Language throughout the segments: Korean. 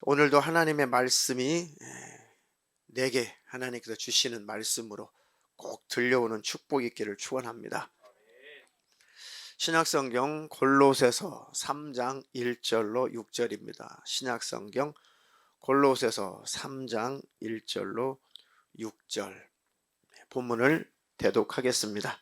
오늘도 하나님의 말씀이 내게 하나님께서 주시는 말씀으로 꼭 들려오는 축복이 있기를 축원합니다. 신약성경 골로새서 3장 1절로 6절입니다. 신약성경 골로새서 3장 1절로 6절 본문을 대독하겠습니다.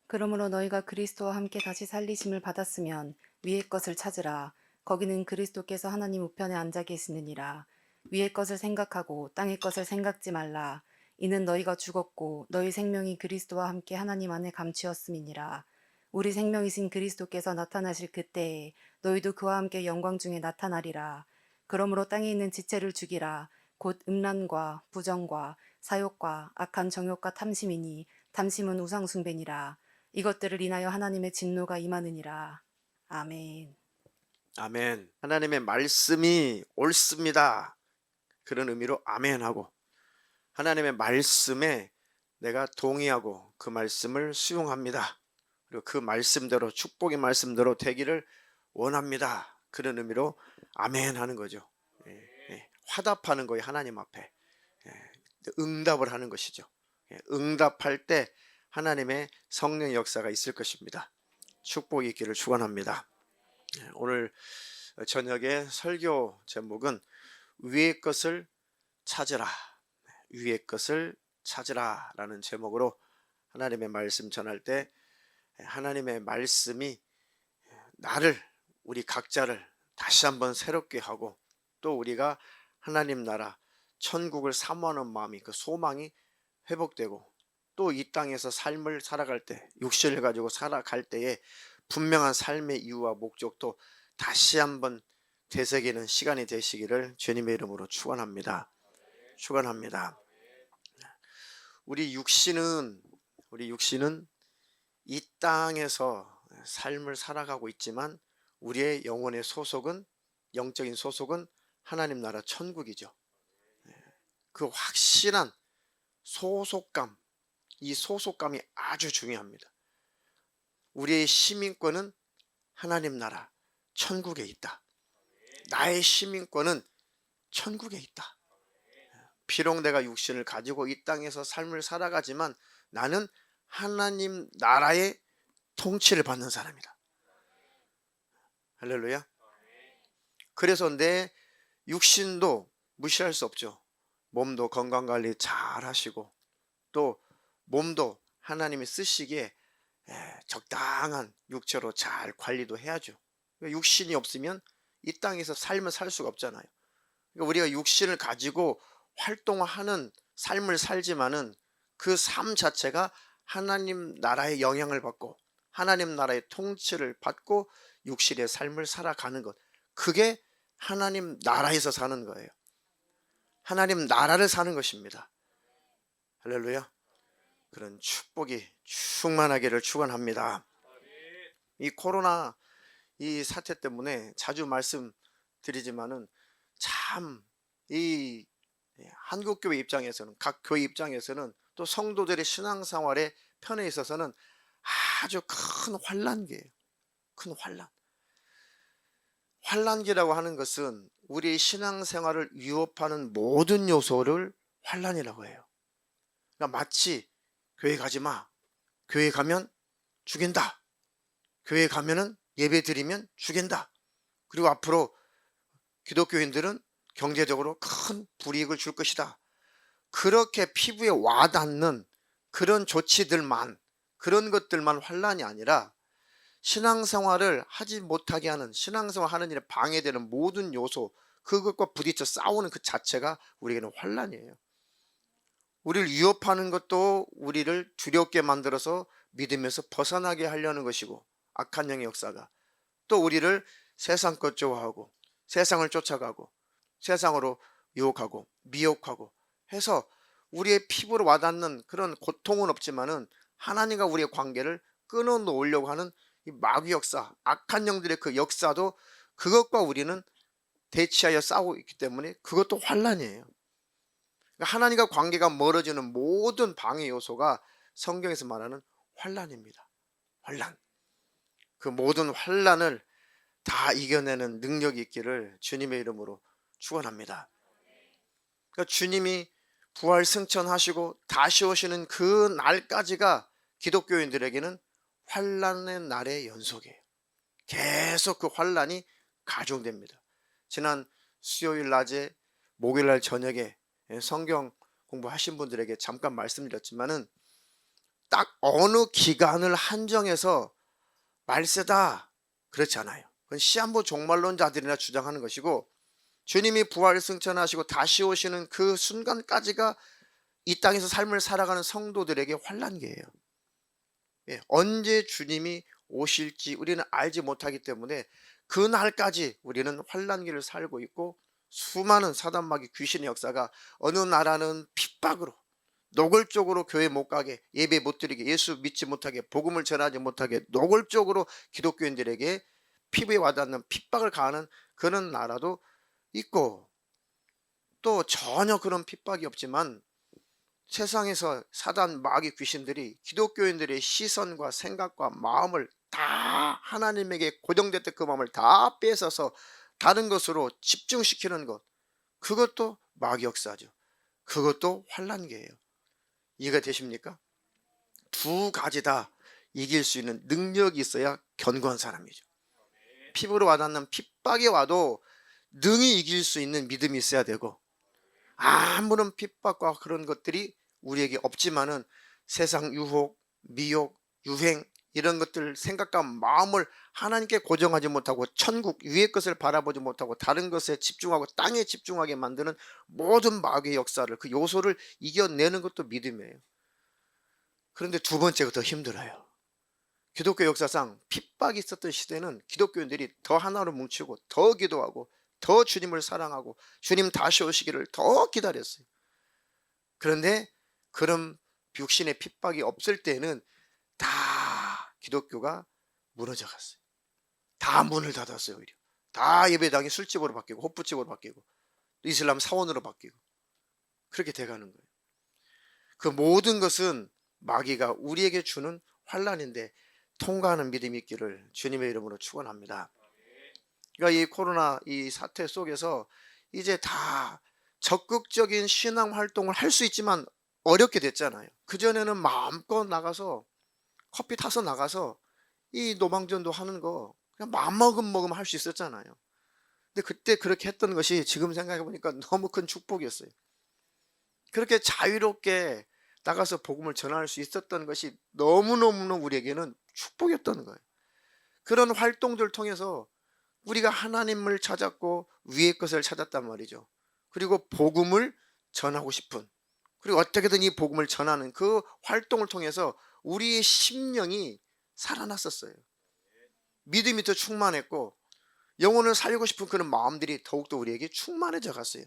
그러므로 너희가 그리스도와 함께 다시 살리심을 받았으면 위의 것을 찾으라. 거기는 그리스도께서 하나님 우편에 앉아 계시느니라. 위의 것을 생각하고 땅의 것을 생각지 말라. 이는 너희가 죽었고 너희 생명이 그리스도와 함께 하나님 안에 감추었음이니라. 우리 생명이신 그리스도께서 나타나실 그때에 너희도 그와 함께 영광 중에 나타나리라. 그러므로 땅에 있는 지체를 죽이라. 곧 음란과 부정과 사욕과 악한 정욕과 탐심이니 탐심은 우상 숭배니라. 이것들을 인하여 하나님의 진노가 임하느니라. 아멘. 아멘. 하나님의 말씀이 옳습니다. 그런 의미로 아멘하고, 하나님의 말씀에 내가 동의하고 그 말씀을 수용합니다. 그리고 그 말씀대로, 축복의 말씀대로 되기를 원합니다. 그런 의미로 아멘하는 거죠. 화답하는 거예요. 하나님 앞에 응답을 하는 것이죠. 응답할 때 하나님의 성령 역사가 있을 것입니다. 축복이 있기를 축원합니다. 오늘 저녁에 설교 제목은 위의 것을 찾으라, 위의 것을 찾으라 라는 제목으로 하나님의 말씀 전할 때 하나님의 말씀이 나를, 우리 각자를 다시 한번 새롭게 하고, 또 우리가 하나님 나라 천국을 사모하는 마음이, 그 소망이 회복되고, 또 이 땅에서 삶을 살아갈 때, 육신을 가지고 살아갈 때에 분명한 삶의 이유와 목적도 다시 한번 되새기는 시간이 되시기를 주님의 이름으로 축원합니다. 축원합니다. 우리 육신은 이 땅에서 삶을 살아가고 있지만 우리의 영혼의 소속은, 영적인 소속은 하나님 나라 천국이죠. 그 확실한 소속감, 이 소속감이 아주 중요합니다. 우리의 시민권은 하나님 나라 천국에 있다. 나의 시민권은 천국에 있다. 비록 내가 육신을 가지고 이 땅에서 삶을 살아가지만 나는 하나님 나라의 통치를 받는 사람이다. 할렐루야. 그래서 내 육신도 무시할 수 없죠. 몸도 건강관리 잘 하시고, 또 몸도 하나님이 쓰시기에 적당한 육체로 잘 관리도 해야죠. 육신이 없으면 이 땅에서 삶을 살 수가 없잖아요. 그러니까 우리가 육신을 가지고 활동하는 삶을 살지만은 그 삶 자체가 하나님 나라의 영향을 받고 하나님 나라의 통치를 받고 육신의 삶을 살아가는 것, 그게 하나님 나라에서 사는 거예요. 하나님 나라를 사는 것입니다. 할렐루야. 그런 축복이 충만하기를 축원합니다. 이 코로나 이 사태 때문에 자주 말씀드리지만은 참 이 한국교회 입장에서는, 각 교회 입장에서는, 또 성도들의 신앙생활의 편에 있어서는 아주 큰 환난기예요. 큰 환난기라고 하는 것은 우리의 신앙생활을 위협하는 모든 요소를 환난이라고 해요. 그러니까 마치 교회 가지 마, 교회 가면 죽인다, 교회 가면은 예배 드리면 죽인다, 그리고 앞으로 기독교인들은 경제적으로 큰 불이익을 줄 것이다, 그렇게 피부에 와닿는 그런 조치들만, 그런 것들만 환난이 아니라 신앙생활을 하지 못하게 하는, 신앙생활 하는 일에 방해되는 모든 요소, 그것과 부딪혀 싸우는 그 자체가 우리에게는 환난이에요. 우리를 위협하는 것도 우리를 두렵게 만들어서 믿음에서 벗어나게 하려는 것이고, 악한 영의 역사가 또 우리를 세상 것 좋아하고 세상을 쫓아가고 세상으로 유혹하고 미혹하고 해서 우리의 피부로 와닿는 그런 고통은 없지만은 하나님과 우리의 관계를 끊어놓으려고 하는 이 마귀 역사, 악한 영들의 그 역사도, 그것과 우리는 대치하여 싸우고 있기 때문에 그것도 환난이에요. 그러니까 하나님과 관계가 멀어지는 모든 방해 요소가 성경에서 말하는 환란입니다. 환란. 그 모든 환란을 다 이겨내는 능력이 있기를 주님의 이름으로 축원합니다. 그러니까 주님이 부활 승천하시고 다시 오시는 그 날까지가 기독교인들에게는 환란의 날의 연속이에요. 계속 그 환란이 가중됩니다. 지난 수요일 낮에 목요일 날 저녁에 성경 공부하신 분들에게 잠깐 말씀드렸지만은 딱 어느 기간을 한정해서 말세다 그렇지 않아요. 그건 시한부 종말론자들이나 주장하는 것이고, 주님이 부활 승천하시고 다시 오시는 그 순간까지가 이 땅에서 삶을 살아가는 성도들에게 환란기예요. 언제 주님이 오실지 우리는 알지 못하기 때문에 그날까지 우리는 환란기를 살고 있고, 수많은 사단마귀 귀신의 역사가 어느 나라는 핍박으로 노골적으로 교회 못 가게, 예배 못 드리게, 예수 믿지 못하게, 복음을 전하지 못하게 노골적으로 기독교인들에게 피부에 와닿는 핍박을 가하는 그런 나라도 있고, 또 전혀 그런 핍박이 없지만 세상에서 사단 마귀 귀신들이 기독교인들의 시선과 생각과 마음을 다 하나님에게 고정됐던 그 마음을 다 뺏어서 다른 것으로 집중시키는 것, 그것도 마귀 역사죠. 그것도 환란기예요. 이해가 되십니까? 두 가지 다 이길 수 있는 능력이 있어야 견고한 사람이죠. 피부로 와닿는 핍박이 와도 능히 이길 수 있는 믿음이 있어야 되고, 아무런 핍박과 그런 것들이 우리에게 없지만은 세상 유혹, 미혹, 유행 이런 것들 생각과 마음을 하나님께 고정하지 못하고 천국 위의 것을 바라보지 못하고 다른 것에 집중하고 땅에 집중하게 만드는 모든 마귀의 역사를, 그 요소를 이겨내는 것도 믿음이에요. 그런데 두 번째가 더 힘들어요. 기독교 역사상 핍박이 있었던 시대는 기독교인들이 더 하나로 뭉치고 더 기도하고 더 주님을 사랑하고 주님 다시 오시기를 더 기다렸어요. 그런데 그런 육신의 핍박이 없을 때는 다 기독교가 무너져 갔어요. 다 문을 닫았어요. 오히려 다 예배당이 술집으로 바뀌고 호프집으로 바뀌고 이슬람 사원으로 바뀌고 그렇게 돼가는 거예요. 그 모든 것은 마귀가 우리에게 주는 환란인데 통과하는 믿음이 있기를 주님의 이름으로 축원합니다. 그러니까 이 코로나 이 사태 속에서 이제 다 적극적인 신앙 활동을 할 수 있지만 어렵게 됐잖아요. 그전에는 마음껏 나가서 커피 타서 나가서 이 노방전도 하는 거 그냥 마음먹으면 할 수 있었잖아요. 근데 그때 그렇게 했던 것이 지금 생각해 보니까 너무 큰 축복이었어요. 그렇게 자유롭게 나가서 복음을 전할 수 있었던 것이 너무너무 우리에게는 축복이었던 거예요. 그런 활동들을 통해서 우리가 하나님을 찾았고 위의 것을 찾았단 말이죠. 그리고 복음을 전하고 싶은, 그리고 어떻게든 이 복음을 전하는 그 활동을 통해서 우리의 심령이 살아났었어요. 믿음이 더 충만했고 영혼을 살리고 싶은 그런 마음들이 더욱더 우리에게 충만해져 갔어요.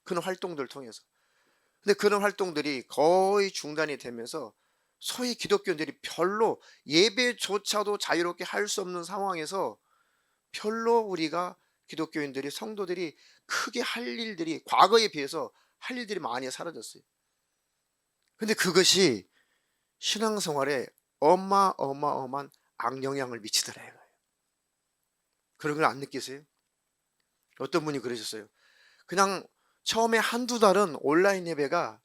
그런 활동들을 통해서. 근데 그런 활동들이 거의 중단이 되면서 소위 기독교인들이 별로 예배조차도 자유롭게 할 수 없는 상황에서 별로 우리가 기독교인들이 성도들이 크게 할 일들이 과거에 비해서 할 일들이 많이 사라졌어요. 근데 그것이 신앙생활에 어마어마한 악영향을 미치더래요. 그런 걸 안 느끼세요? 어떤 분이 그러셨어요. 그냥 처음에 한두 달은 온라인 예배가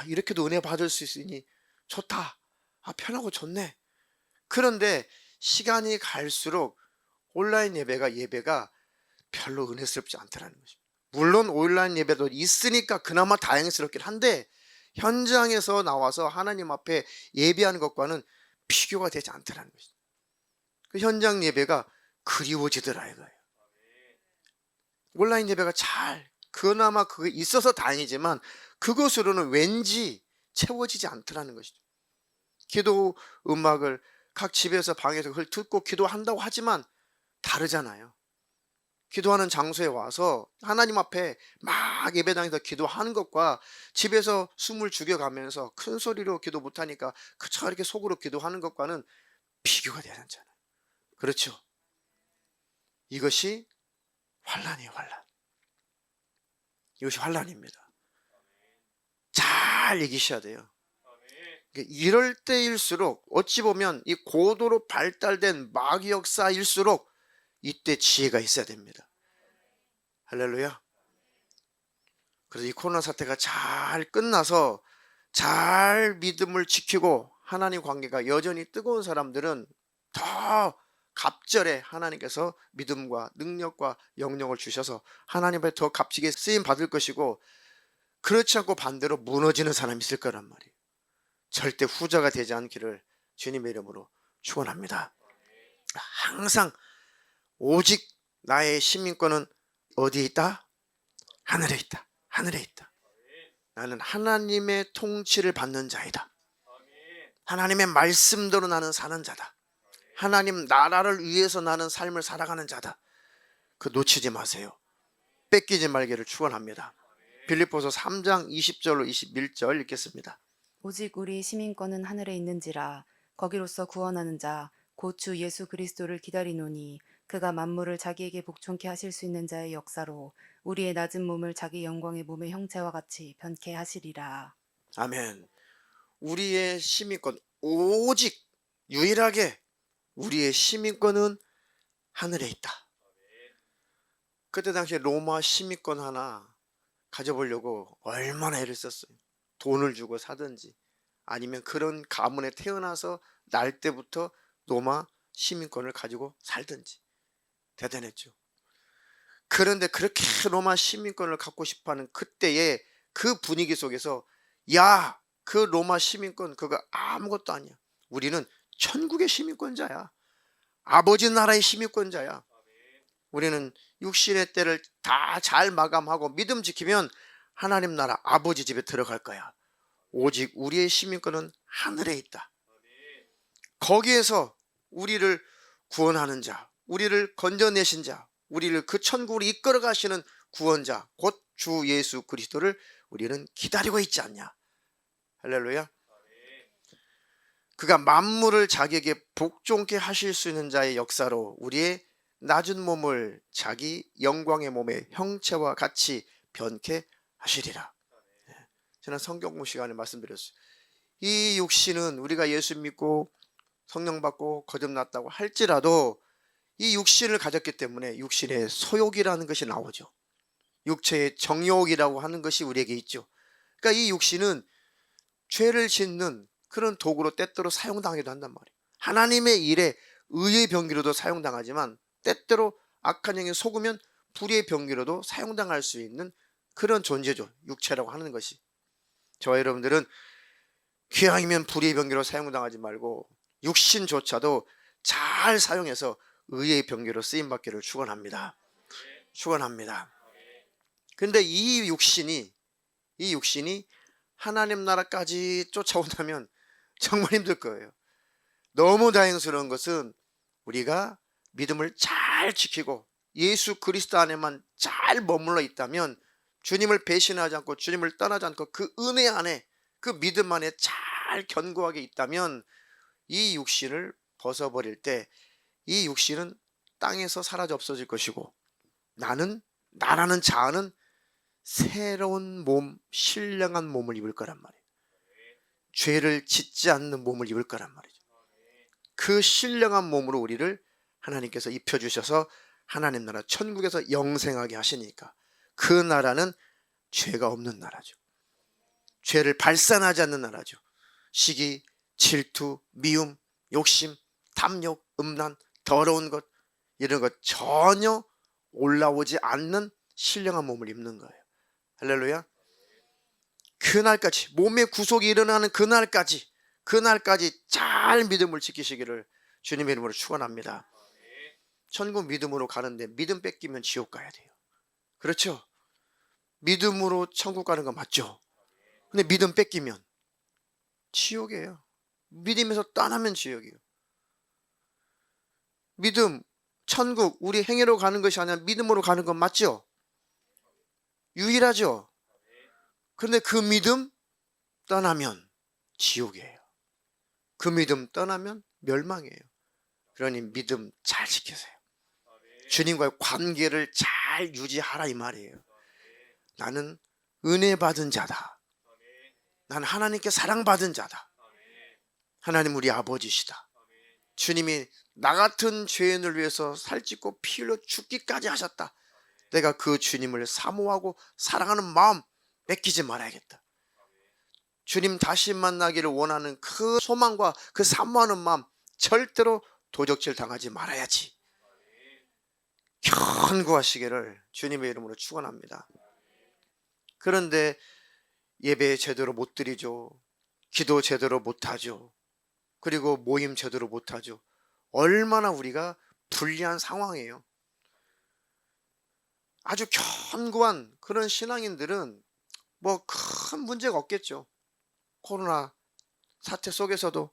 이렇게도 은혜 받을 수 있으니 좋다. 편하고 좋네. 그런데 시간이 갈수록 온라인 예배가 별로 은혜스럽지 않더라는 것입니다. 물론 온라인 예배도 있으니까 그나마 다행스럽긴 한데 현장에서 나와서 하나님 앞에 예배하는 것과는 비교가 되지 않더라는 것입니다. 그 현장 예배가 그리워지더라 이거예요. 온라인 예배가 그나마 그게 있어서 다행이지만 그것으로는 왠지 채워지지 않더라는 것이죠. 기도 음악을 각 집에서 방에서 그걸 듣고 기도한다고 하지만 다르잖아요. 기도하는 장소에 와서 하나님 앞에 막 예배당에서 기도하는 것과 집에서 숨을 죽여가면서 큰 소리로 기도 못하니까 그저 이렇게 속으로 기도하는 것과는 비교가 되지 않잖아요. 그렇죠? 이것이 환란이에요. 환란. 이것이 환란입니다. 잘 이기셔야 돼요. 이럴 때일수록 어찌 보면 이 고도로 발달된 마귀 역사일수록 이때 지혜가 있어야 됩니다. 할렐루야. 그래서 이 코로나 사태가 잘 끝나서 잘 믿음을 지키고 하나님 관계가 여전히 뜨거운 사람들은 더 갑절에 하나님께서 믿음과 능력과 영역을 주셔서 하나님 앞에 더 값지게 쓰임 받을 것이고, 그렇지 않고 반대로 무너지는 사람이 있을 거란 말이에요. 절대 후자가 되지 않기를 주님의 이름으로 축원합니다. 항상 오직 나의 시민권은 어디에 있다? 하늘에 있다. 하늘에 있다. 나는 하나님의 통치를 받는 자이다. 하나님의 말씀대로 나는 사는 자다. 하나님 나라를 위해서 나는 삶을 살아가는 자다. 그 놓치지 마세요. 뺏기지 말기를 축원합니다. 빌립보서 3장 20절로 21절 읽겠습니다. 오직 우리 시민권은 하늘에 있는지라 거기로서 구원하는 자 곧 주 예수 그리스도를 기다리노니 그가 만물을 자기에게 복종케 하실 수 있는 자의 역사로 우리의 낮은 몸을 자기 영광의 몸의 형체와 같이 변케 하시리라. 아멘. 우리의 시민권, 오직 유일하게 우리의 시민권은 하늘에 있다. 그때 당시에 로마 시민권 하나 가져보려고 얼마나 애를 썼어요. 돈을 주고 사든지 아니면 그런 가문에 태어나서 날 때부터 로마 시민권을 가지고 살든지 대단했죠. 그런데 그렇게 로마 시민권을 갖고 싶어하는 그때의 그 분위기 속에서, 야, 그 로마 시민권 그거 아무것도 아니야. 우리는 천국의 시민권자야. 아버지 나라의 시민권자야. 우리는 육신의 때를 다 잘 마감하고 믿음 지키면 하나님 나라 아버지 집에 들어갈 거야. 오직 우리의 시민권은 하늘에 있다. 거기에서 우리를 구원하는 자, 우리를 건져내신 자, 우리를 그 천국으로 이끌어 가시는 구원자 곧 주 예수 그리스도를 우리는 기다리고 있지 않냐. 할렐루야. 그가 만물을 자기에게 복종케 하실 수 있는 자의 역사로 우리의 낮은 몸을 자기 영광의 몸의 형체와 같이 변케 하시리라. 저는 성경 공부 시간에 말씀드렸어요. 이 육신은 우리가 예수 믿고 성령 받고 거듭났다고 할지라도 이 육신을 가졌기 때문에 육신의 소욕이라는 것이 나오죠. 육체의 정욕이라고 하는 것이 우리에게 있죠. 그러니까 이 육신은 죄를 짓는 그런 도구로 때때로 사용당하기도 한단 말이에요. 하나님의 일에 의의 병기로도 사용당하지만 때때로 악한 영에 속으면 불의의 병기로도 사용당할 수 있는 그런 존재죠. 육체라고 하는 것이. 저와 여러분들은 기왕이면 불의의 병기로 사용당하지 말고 육신조차도 잘 사용해서 의의 병기로 쓰임받기를 축원합니다. 축원합니다. 그런데 이 육신이 하나님 나라까지 쫓아온다면 정말 힘들 거예요. 너무 다행스러운 것은 우리가 믿음을 잘 지키고 예수 그리스도 안에만 잘 머물러 있다면, 주님을 배신하지 않고 주님을 떠나지 않고 그 은혜 안에 그 믿음 안에 잘 견고하게 있다면 이 육신을 벗어버릴 때 이 육신은 땅에서 사라져 없어질 것이고, 나라는 자아는 새로운 몸, 신령한 몸을 입을 거란 말이에요. 죄를 짓지 않는 몸을 입을 거란 말이죠. 그 신령한 몸으로 우리를 하나님께서 입혀주셔서 하나님 나라 천국에서 영생하게 하시니까 그 나라는 죄가 없는 나라죠. 죄를 발산하지 않는 나라죠. 시기, 질투, 미움, 욕심, 탐욕, 음란, 더러운 것, 이런 것 전혀 올라오지 않는 신령한 몸을 입는 거예요. 할렐루야. 그날까지, 몸의 구속이 일어나는 그날까지 잘 믿음을 지키시기를 주님의 이름으로 축원합니다. 천국 믿음으로 가는데 믿음 뺏기면 지옥 가야 돼요. 그렇죠? 믿음으로 천국 가는 거 맞죠? 근데 믿음 뺏기면 지옥이에요. 믿음에서 떠나면 지옥이에요. 믿음, 천국, 우리 행위로 가는 것이 아니라 믿음으로 가는 건 맞죠? 유일하죠? 그런데 그 믿음 떠나면 지옥이에요. 그 믿음 떠나면 멸망이에요. 그러니 믿음 잘 지키세요. 주님과의 관계를 잘 유지하라 이 말이에요. 나는 은혜 받은 자다. 나는 하나님께 사랑받은 자다. 하나님 우리 아버지시다. 주님이 나 같은 죄인을 위해서 살찌고 피 흘려 죽기까지 하셨다. 내가 그 주님을 사모하고 사랑하는 마음 뺏기지 말아야겠다. 주님 다시 만나기를 원하는 그 소망과 그 사모하는 마음 절대로 도적질 당하지 말아야지. 견고하시기를 주님의 이름으로 축원합니다. 그런데 예배 제대로 못 드리죠. 기도 제대로 못 하죠. 그리고 모임 제대로 못 하죠. 얼마나 우리가 불리한 상황이에요. 아주 견고한 그런 신앙인들은 뭐 큰 문제가 없겠죠. 코로나 사태 속에서도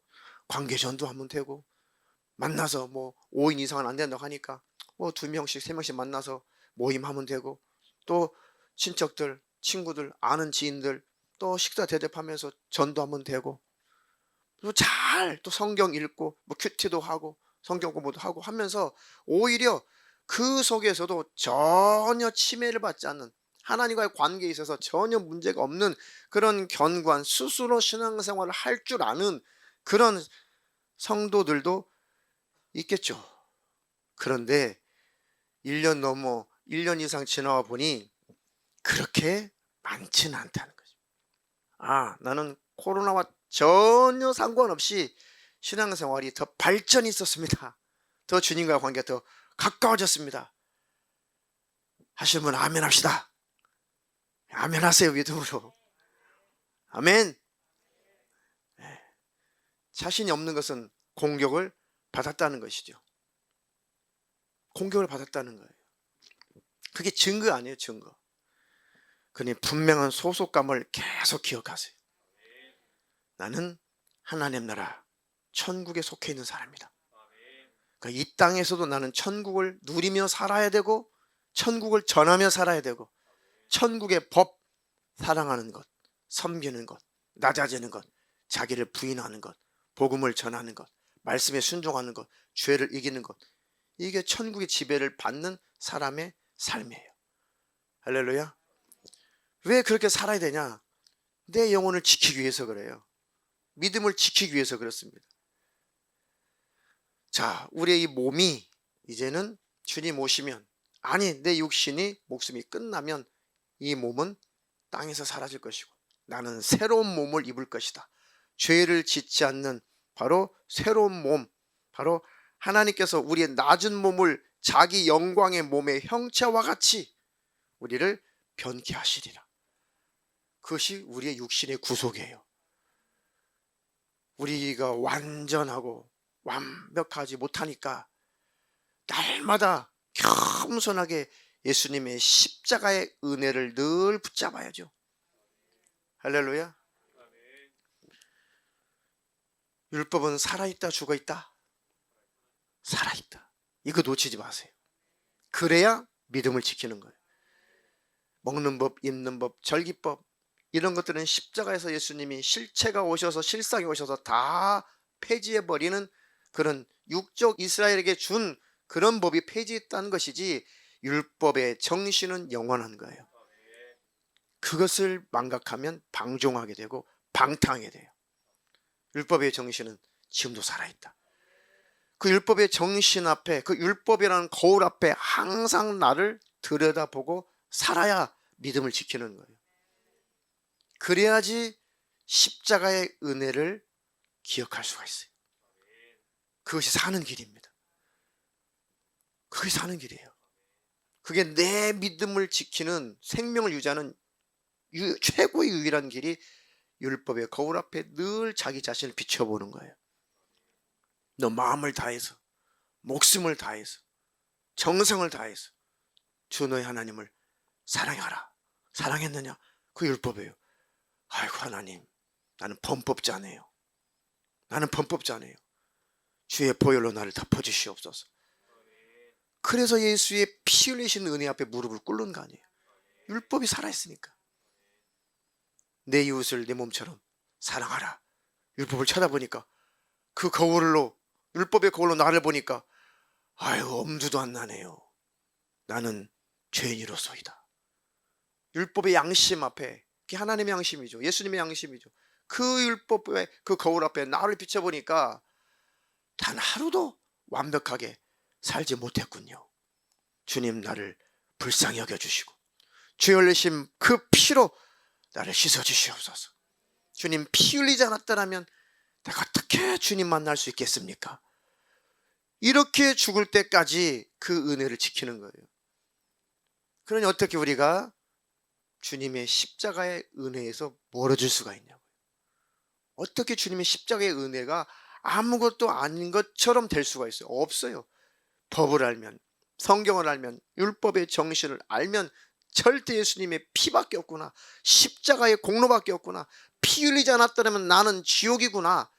관계전도 하면 되고, 만나서 뭐 5인 이상은 안 된다고 하니까 뭐 2명씩 3명씩 만나서 모임하면 되고, 또 친척들 친구들 아는 지인들 또 식사 대접하면서 전도하면 되고, 또 잘 또 성경 읽고 뭐 큐티도 하고 성경 공부도 하고 하면서 오히려 그 속에서도 전혀 침해를 받지 않는, 하나님과의 관계에 있어서 전혀 문제가 없는 그런 견고한 스스로 신앙생활을 할 줄 아는 그런 성도들도 있겠죠. 그런데 1년 이상 지나와 보니 그렇게 많지는 않다는 거죠. 아, 나는 코로나와 전혀 상관없이 신앙생활이 더 발전이 있었습니다. 더 주님과의 관계가 더 가까워졌습니다. 하시는 분 아멘 합시다. 아멘 하세요, 믿음으로. 아멘. 자신이 없는 것은 공격을 받았다는 것이죠. 공격을 받았다는 거예요. 그게 증거 아니에요, 증거. 그러니 분명한 소속감을 계속 기억하세요. 나는 하나님 나라 천국에 속해 있는 사람이다. 그러니까 이 땅에서도 나는 천국을 누리며 살아야 되고, 천국을 전하며 살아야 되고, 천국의 법 사랑하는 것, 섬기는 것, 낮아지는 것, 자기를 부인하는 것, 복음을 전하는 것, 말씀에 순종하는 것, 죄를 이기는 것, 이게 천국의 지배를 받는 사람의 삶이에요. 할렐루야. 왜 그렇게 살아야 되냐? 내 영혼을 지키기 위해서 그래요. 믿음을 지키기 위해서 그렇습니다. 자, 우리의 이 몸이 이제는 주님 오시면, 아니 내 육신이 목숨이 끝나면 이 몸은 땅에서 사라질 것이고 나는 새로운 몸을 입을 것이다. 죄를 짓지 않는 바로 새로운 몸, 바로 하나님께서 우리의 낮은 몸을 자기 영광의 몸의 형체와 같이 우리를 변케 하시리라. 그것이 우리의 육신의 구속이에요. 우리가 완전하고 완벽하지 못하니까 날마다 겸손하게 예수님의 십자가의 은혜를 늘 붙잡아야죠. 할렐루야. 율법은 살아있다 죽어있다? 살아있다. 이거 놓치지 마세요. 그래야 믿음을 지키는 거예요. 먹는 법, 입는 법, 절기법, 이런 것들은 십자가에서 예수님이 실체가 오셔서 실상이 오셔서 다 폐지해버리는 그런 육적 이스라엘에게 준 그런 법이 폐지했다는 것이지, 율법의 정신은 영원한 거예요. 그것을 망각하면 방종하게 되고 방탕하게 돼요. 율법의 정신은 지금도 살아있다. 그 율법의 정신 앞에, 그 율법이라는 거울 앞에 항상 나를 들여다보고 살아야 믿음을 지키는 거예요. 그래야지 십자가의 은혜를 기억할 수가 있어요. 그것이 사는 길입니다. 그게 사는 길이에요. 그게 내 믿음을 지키는, 생명을 유지하는 최고의 유일한 길이 율법의 거울 앞에 늘 자기 자신을 비춰보는 거예요. 너 마음을 다해서, 목숨을 다해서, 정성을 다해서 주 너의 하나님을 사랑하라. 사랑했느냐? 그 율법이에요. 아이고 하나님, 나는 범법자네요. 나는 범법자네요. 주의 보혈로 나를 덮어주시옵소서. 그래서 예수의 피 흘리신 은혜 앞에 무릎을 꿇는 거 아니에요. 율법이 살아있으니까. 내 이웃을 내 몸처럼 사랑하라. 율법을 쳐다보니까 그 거울로, 율법의 거울로 나를 보니까 아유 엄두도 안 나네요. 나는 죄인으로소이다. 율법의 양심 앞에, 그게 하나님의 양심이죠. 예수님의 양심이죠. 그 율법의 그 거울 앞에 나를 비춰보니까 단 하루도 완벽하게 살지 못했군요. 주님 나를 불쌍히 여겨주시고 주의 흘리신 그 피로 나를 씻어주시옵소서. 주님 피 흘리지 않았다면 내가 어떻게 주님 만날 수 있겠습니까? 이렇게 죽을 때까지 그 은혜를 지키는 거예요. 그러니 어떻게 우리가 주님의 십자가의 은혜에서 멀어질 수가 있냐고요. 어떻게 주님의 십자가의 은혜가 아무것도 아닌 것처럼 될 수가 있어요? 없어요. 법을 알면, 성경을 알면, 율법의 정신을 알면 절대 예수님의 피밖에 없구나, 십자가의 공로밖에 없구나, 피 흘리지 않았다면 나는 지옥이구나,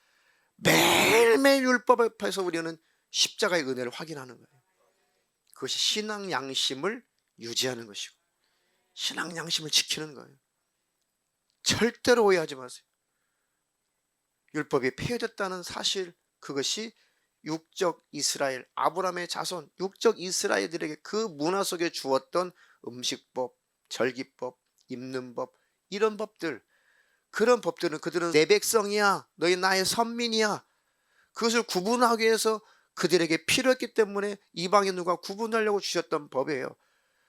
매일매일 율법 앞에서 우리는 십자가의 은혜를 확인하는 거예요. 그것이 신앙 양심을 유지하는 것이고 신앙 양심을 지키는 거예요. 절대로 오해하지 마세요. 율법이 폐해졌다는 사실, 그것이 육적 이스라엘, 아브라함의 자손, 육적 이스라엘들에게 그 문화 속에 주었던 음식법, 절기법, 입는 법, 이런 법들, 그런 법들은 그들은 내 백성이야, 너희 나의 선민이야, 그것을 구분하기 위해서 그들에게 필요했기 때문에 이방인들과 구분하려고 주셨던 법이에요.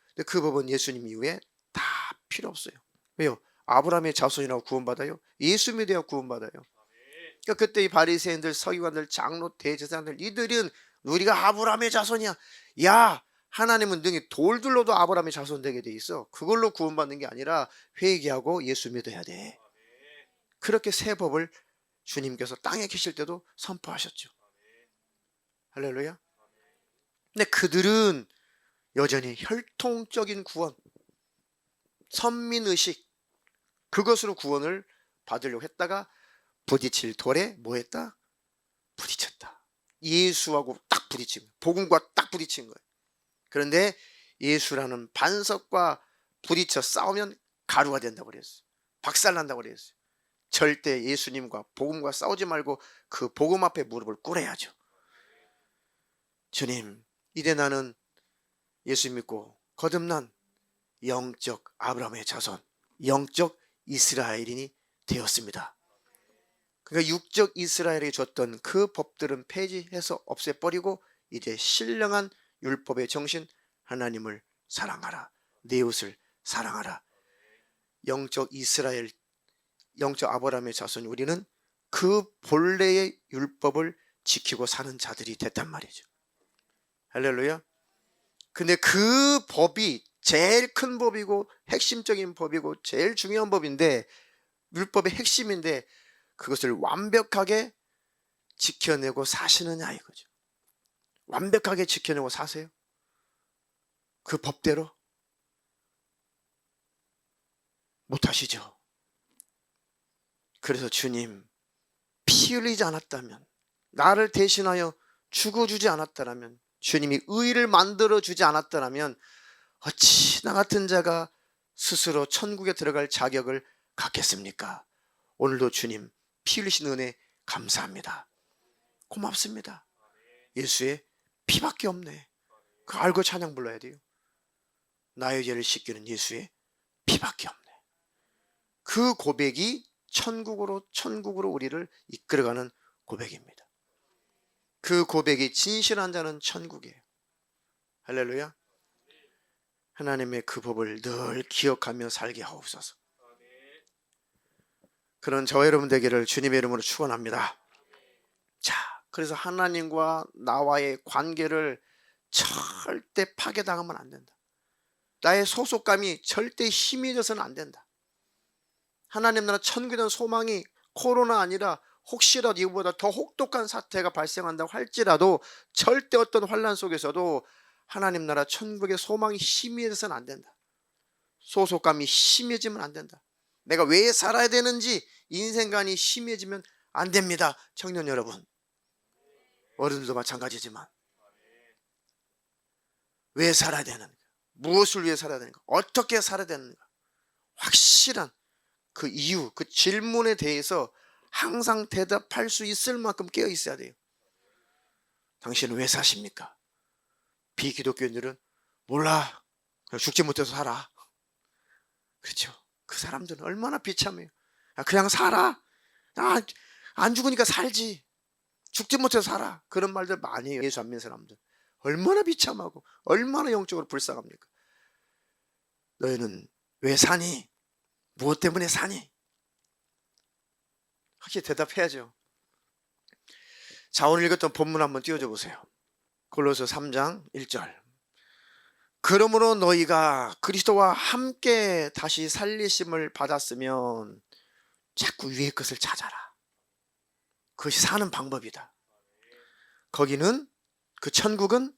근데 그 법은 예수님 이후에 다 필요 없어요. 왜요? 아브라함의 자손이라고 구원받아요? 예수 믿어야 구원받아요. 그러니까 그때 이 바리새인들, 서기관들, 장로, 대제사장들, 이들은 우리가 아브라함의 자손이야. 야, 하나님은 능히 돌들로도 아브라함의 자손 되게 돼 있어. 그걸로 구원받는 게 아니라 회개하고 예수 믿어야 돼. 그렇게 새 법을 주님께서 땅에 계실 때도 선포하셨죠. 할렐루야. 근데 그들은 여전히 혈통적인 구원, 선민의식, 그것으로 구원을 받으려고 했다가 부딪힐 돌에 뭐 했다? 부딪혔다. 예수하고 딱 부딪힌 거예요. 복음과 딱 부딪힌 거예요. 그런데 예수라는 반석과 부딪혀 싸우면 가루가 된다고 그랬어요. 박살난다고 그랬어요. 절대 예수님과 복음과 싸우지 말고 그 복음 앞에 무릎을 꿇어야죠. 주님, 이제 나는 예수 믿고 거듭난 영적 아브라함의 자손, 영적 이스라엘인이 되었습니다. 그러니까 육적 이스라엘에게 줬던 그 법들은 폐지해서 없애버리고 이제 신령한 율법의 정신, 하나님을 사랑하라, 내 이웃을 사랑하라. 영적 이스라엘, 영적 아브라함의 자손, 우리는 그 본래의 율법을 지키고 사는 자들이 됐단 말이죠. 할렐루야. 근데 그 법이 제일 큰 법이고 핵심적인 법이고 제일 중요한 법인데, 율법의 핵심인데 그것을 완벽하게 지켜내고 사시느냐 이거죠. 완벽하게 지켜내고 사세요? 그 법대로? 못하시죠. 그래서 주님, 피 흘리지 않았다면, 나를 대신하여 죽어주지 않았다면, 주님이 의를 만들어주지 않았다면 어찌 나 같은 자가 스스로 천국에 들어갈 자격을 갖겠습니까? 오늘도 주님 피 흘리신 은혜 감사합니다. 고맙습니다. 예수의 피밖에 없네. 그거 알고 찬양 불러야 돼요. 나의 죄를 씻기는 예수의 피밖에 없네. 그 고백이 천국으로 우리를 이끌어가는 고백입니다. 그 고백이 진실한 자는 천국이에요. 할렐루야. 하나님의 그 법을 늘 기억하며 살게 하옵소서. 그런 저와 여러분 되기를 주님의 이름으로 축원합니다. 자, 그래서 하나님과 나와의 관계를 절대 파괴당하면 안 된다. 나의 소속감이 절대 희미해져서는 안 된다. 하나님 나라 천국에 대한 소망이 코로나 아니라 혹시라도 이보다 더 혹독한 사태가 발생한다고 할지라도 절대 어떤 환난 속에서도 하나님 나라 천국의 소망이 희미해져서는 안 된다. 소속감이 희미해지면 안 된다. 내가 왜 살아야 되는지 인생관이 희미해지면 안 됩니다. 청년 여러분, 어른들도 마찬가지지만 왜 살아야 되는가, 무엇을 위해 살아야 되는가, 어떻게 살아야 되는가, 확실한 그 이유, 그 질문에 대해서 항상 대답할 수 있을 만큼 깨어 있어야 돼요. 당신은 왜 사십니까? 비기독교인들은 몰라, 그냥 죽지 못해서 살아. 그렇죠. 그 사람들은 얼마나 비참해요. 그냥 살아. 아, 안 죽으니까 살지. 죽지 못해서 살아. 그런 말들 많이 해요. 예수 안 믿는 사람들. 얼마나 비참하고 얼마나 영적으로 불쌍합니까? 너희는 왜 사니? 무엇 때문에 사니? 확실히 대답해야죠. 자, 오늘 읽었던 본문 한번 띄워줘 보세요. 골로새 3장 1절. 그러므로 너희가 그리스도와 함께 다시 살리심을 받았으면 자꾸 위의 것을 찾아라. 그것이 사는 방법이다. 거기는, 그 천국은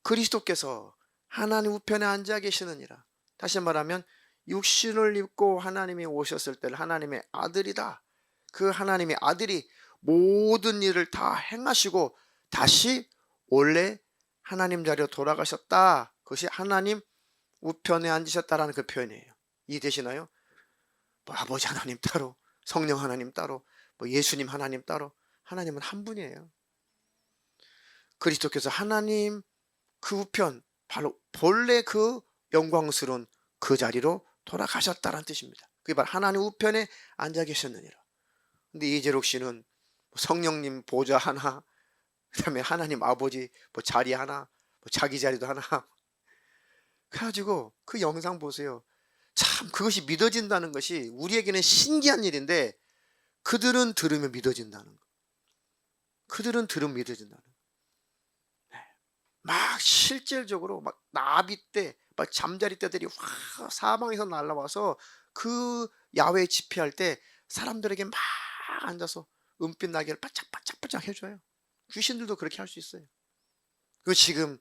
그리스도께서 하나님 우편에 앉아 계시느니라. 다시 말하면 육신을 입고 하나님이 오셨을 때는 하나님의 아들이다. 그 하나님의 아들이 모든 일을 다 행하시고 다시 원래 하나님 자리로 돌아가셨다. 그것이 하나님 우편에 앉으셨다라는 그 표현이에요. 이해되시나요? 뭐 아버지 하나님 따로, 성령 하나님 따로, 뭐 예수님 하나님 따로, 하나님은 한 분이에요. 그리스도께서 하나님 그 우편, 바로 본래 그 영광스러운 그 자리로 돌아가셨다는 뜻입니다. 그게 바로 하나님 우편에 앉아 계셨느니라. 근데 이재록 씨는 성령님 보좌 하나, 그다음에 하나님 아버지 뭐 자리 하나, 뭐 자기 자리도 하나, 그래가지고 그 영상 보세요. 참 그것이 믿어진다는 것이 우리에게는 신기한 일인데 그들은 들으면 믿어진다는 거. 그들은 들으면 믿어진다는 거. 막 실질적으로 막 나비 때, 막 잠자리 떼들이 확 사방에서 날라와서 그 야외 집회할 때 사람들에게 막 앉아서 은빛 날개를 바짝바짝바짝 해줘요. 귀신들도 그렇게 할 수 있어요. 그 지금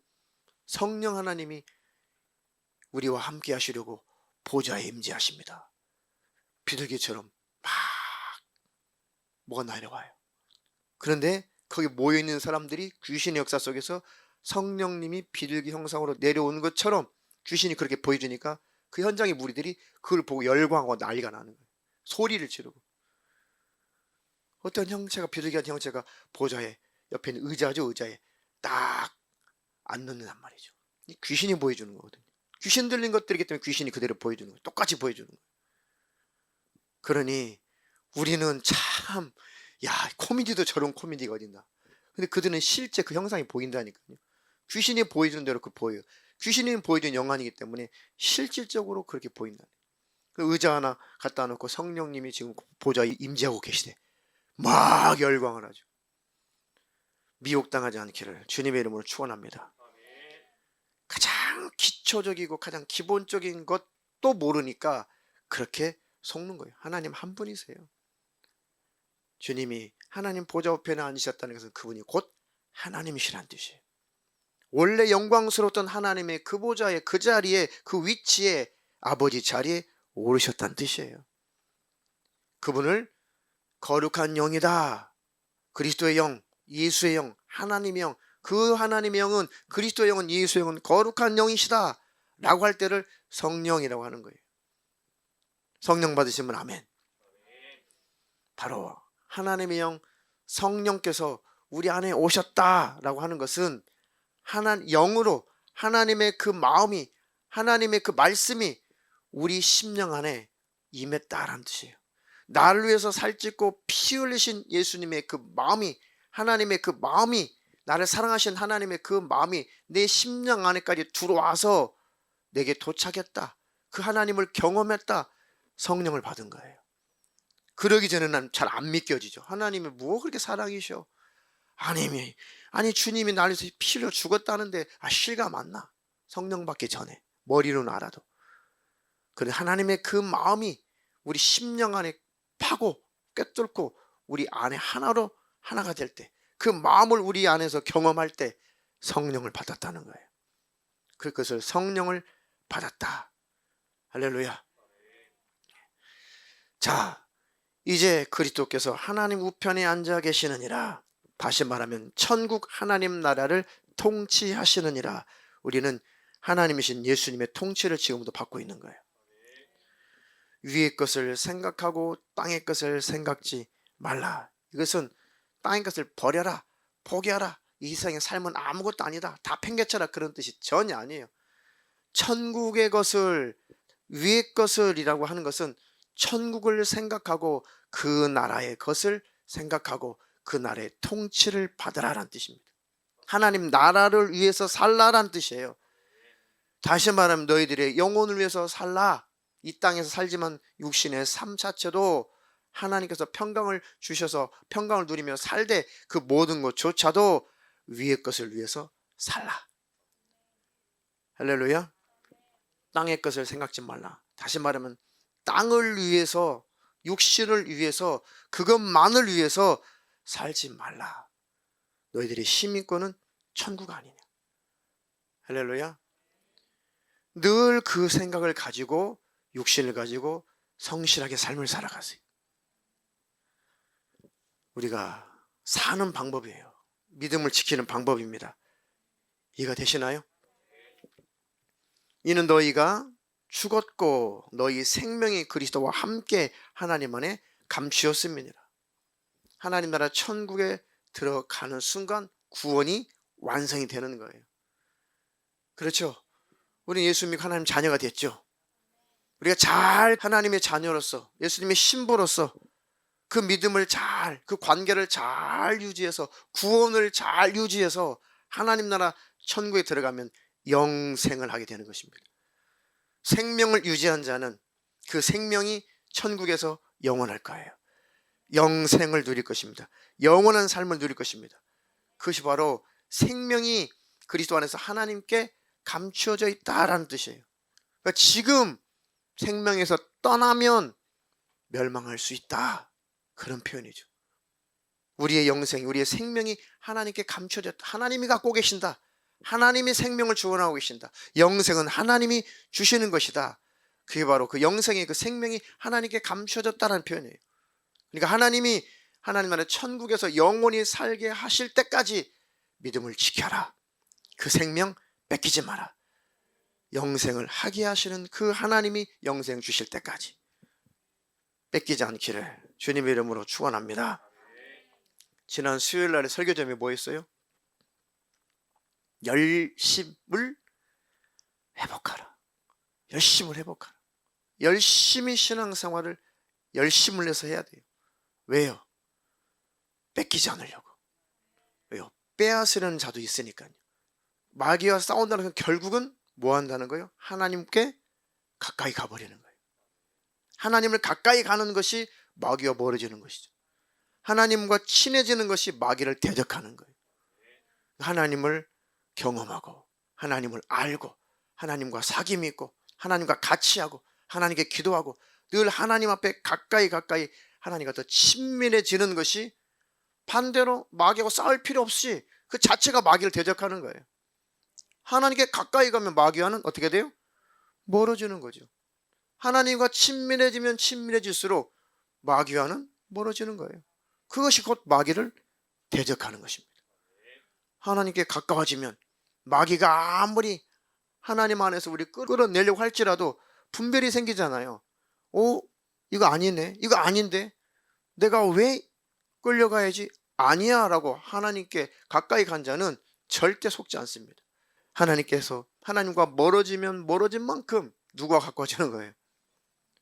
성령 하나님이 우리와 함께 하시려고 보좌에 임재하십니다. 비둘기처럼 막 뭐가 내려와요. 그런데 거기 모여있는 사람들이 귀신의 역사 속에서 성령님이 비둘기 형상으로 내려오는 것처럼 귀신이 그렇게 보여주니까 그 현장의 무리들이 그걸 보고 열광하고 난리가 나는 거예요. 소리를 지르고. 어떤 형체가, 비둘기 같은 형체가 보좌에, 옆에 있는 의자죠, 의자에 딱 앉는단 말이죠. 귀신이 보여주는 거거든요. 귀신 들린 것들이기 때문에 귀신이 그대로 보여주는 거예요. 똑같이 보여주는 거예요. 그러니 우리는 참, 야, 코미디도 저런 코미디가 어딨나. 근데 그들은 실제 그 형상이 보인다니까요. 귀신이 보여주는 대로 그 보여요. 귀신이 보여주는 영안이기 때문에 실질적으로 그렇게 보인다. 그 의자 하나 갖다 놓고 성령님이 지금 보좌에 임재하고 계시대. 막 열광을 하죠. 미혹당하지 않기를 주님의 이름으로 축원합니다. 가장 기초적이고 가장 기본적인 것도 모르니까 그렇게 속는 거예요. 하나님 한 분이세요. 주님이 하나님 보좌 우편에 앉으셨다는 것은 그분이 곧 하나님이시란 뜻이에요. 원래 영광스러웠던 하나님의 그 보좌에, 그 자리에, 그 위치에, 아버지 자리에 오르셨다는 뜻이에요. 그분을 거룩한 영이다. 그리스도의 영, 예수의 영, 하나님의 영, 그 하나님의 영은, 그리스도의 영은, 예수의 영은 거룩한 영이시다 라고 할 때를 성령이라고 하는 거예요. 성령 받으시면 아멘. 바로 하나님의 영, 성령께서 우리 안에 오셨다라고 하는 것은 영으로 하나님의 그 마음이, 하나님의 그 말씀이 우리 심령 안에 임했다라는 뜻이에요. 나를 위해서 살찌고 피 흘리신 예수님의 그 마음이, 하나님의 그 마음이, 나를 사랑하신 하나님의 그 마음이 내 심령 안에까지 들어와서 내게 도착했다. 그 하나님을 경험했다. 성령을 받은 거예요. 그러기 전에는 잘 안 믿겨지죠. 하나님이 뭐 그렇게 사랑이셔? 아니 주님이 나를 위해서 피 흘려 죽었다는데 실감 안 나. 성령 받기 전에 머리로는 알아도. 그래, 하나님의 그 마음이 우리 심령 안에 파고 꿰뚫고 우리 안에 하나로 하나가 될 때, 그 마음을 우리 안에서 경험할 때 성령을 받았다는 거예요. 그것을 성령을 받았다. 할렐루야. 자, 이제 그리스도께서 하나님 우편에 앉아 계시느니라. 다시 말하면 천국 하나님 나라를 통치하시느니라. 우리는 하나님이신 예수님의 통치를 지금도 받고 있는 거예요. 위의 것을 생각하고 땅의 것을 생각지 말라. 이것은 땅의 것을 버려라, 포기하라, 이 세상의 삶은 아무것도 아니다, 다 팽개쳐라, 그런 뜻이 전혀 아니에요. 천국의 것을, 위의 것을이라고 하는 것은 천국을 생각하고 그 나라의 것을 생각하고 그 나라의 통치를 받으라라는 뜻입니다. 하나님 나라를 위해서 살라라는 뜻이에요. 다시 말하면 너희들의 영혼을 위해서 살라. 이 땅에서 살지만 육신의 삶 자체도 하나님께서 평강을 주셔서 평강을 누리며 살되 그 모든 것조차도 위의 것을 위해서 살라. 할렐루야. 땅의 것을 생각지 말라. 다시 말하면 땅을 위해서, 육신을 위해서, 그것만을 위해서 살지 말라. 너희들의 시민권은 천국 아니냐. 할렐루야. 늘 그 생각을 가지고 육신을 가지고 성실하게 삶을 살아가세요. 우리가 사는 방법이에요. 믿음을 지키는 방법입니다. 이해가 되시나요? 이는 너희가 죽었고 너희 생명이 그리스도와 함께 하나님 안에 감추었음이니라. 하나님 나라 천국에 들어가는 순간 구원이 완성이 되는 거예요. 그렇죠? 우리 예수 믿고 하나님 자녀가 됐죠. 우리가 잘 하나님의 자녀로서 예수님의 신부로서 그 믿음을 잘, 그 관계를 잘 유지해서 구원을 잘 유지해서 하나님 나라 천국에 들어가면 영생을 하게 되는 것입니다. 생명을 유지한 자는 그 생명이 천국에서 영원할 거예요. 영생을 누릴 것입니다. 영원한 삶을 누릴 것입니다. 그것이 바로 생명이 그리스도 안에서 하나님께 감추어져 있다라는 뜻이에요. 그러니까 지금 생명에서 떠나면 멸망할 수 있다. 그런 표현이죠. 우리의 영생, 우리의 생명이 하나님께 감춰졌다. 하나님이 갖고 계신다. 하나님이 생명을 주원하고 계신다. 영생은 하나님이 주시는 것이다. 그게 바로 그 영생의 그 생명이 하나님께 감춰졌다는 표현이에요. 그러니까 하나님이 하나님 나라의 천국에서 영원히 살게 하실 때까지 믿음을 지켜라. 그 생명 뺏기지 마라. 영생을 하게 하시는 그 하나님이 영생 주실 때까지 뺏기지 않기를 주님의 이름으로 축원합니다. 지난 수요일 날에 설교 제목이 뭐였어요? 열심을 회복하라. 열심을 회복하라. 열심히 신앙생활을 열심을 내서 해야 돼요. 왜요? 뺏기지 않으려고. 왜요? 빼앗으려는 자도 있으니까요. 마귀와 싸운다는 건 결국은 뭐 한다는 거예요? 하나님께 가까이 가버리는 거예요. 하나님을 가까이 가는 것이 마귀와 멀어지는 것이죠. 하나님과 친해지는 것이 마귀를 대적하는 거예요. 하나님을 경험하고 하나님을 알고 하나님과 사귐이 있고 하나님과 같이 하고 하나님께 기도하고 늘 하나님 앞에 가까이 하나님과 더 친밀해지는 것이 반대로 마귀하고 싸울 필요 없이 그 자체가 마귀를 대적하는 거예요. 하나님께 가까이 가면 마귀와는 어떻게 돼요? 멀어지는 거죠. 하나님과 친밀해지면 친밀해질수록 마귀와는 멀어지는 거예요. 그것이 곧 마귀를 대적하는 것입니다. 하나님께 가까워지면 마귀가 아무리 하나님 안에서 우리 끌어내려고 할지라도 분별이 생기잖아요. 이거 아니네. 이거 아닌데. 내가 왜 끌려가야지? 아니야 라고 하나님께 가까이 간 자는 절대 속지 않습니다. 하나님께서 하나님과 멀어지면 멀어진 만큼 누가 가까워지는 거예요?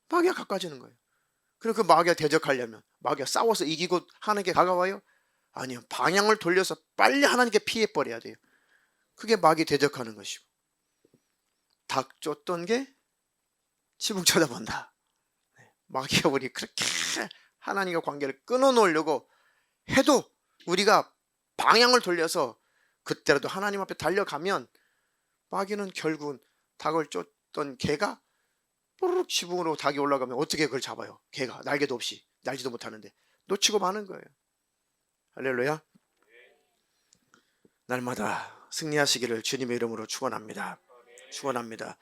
마귀가 가까워지는 거예요. 그리고 그 마귀가 대적하려면 마귀가 싸워서 이기고 하나님께 다가와요? 아니요. 방향을 돌려서 빨리 하나님께 피해버려야 돼요. 그게 마귀 대적하는 것이고 닭 쫓던 게 지붕 쳐다본다. 마귀가 우리 그렇게 하나님과 관계를 끊어놓으려고 해도 우리가 방향을 돌려서 그때라도 하나님 앞에 달려가면 마귀는 결국은 닭을 쫓던 개가 뽀르륵 지붕으로 닭이 올라가면 어떻게 그걸 잡아요? 개가 날개도 없이 날지도 못하는데 놓치고 마는 거예요. 할렐루야. 날마다 승리하시기를 주님의 이름으로 축원합니다. 축원합니다.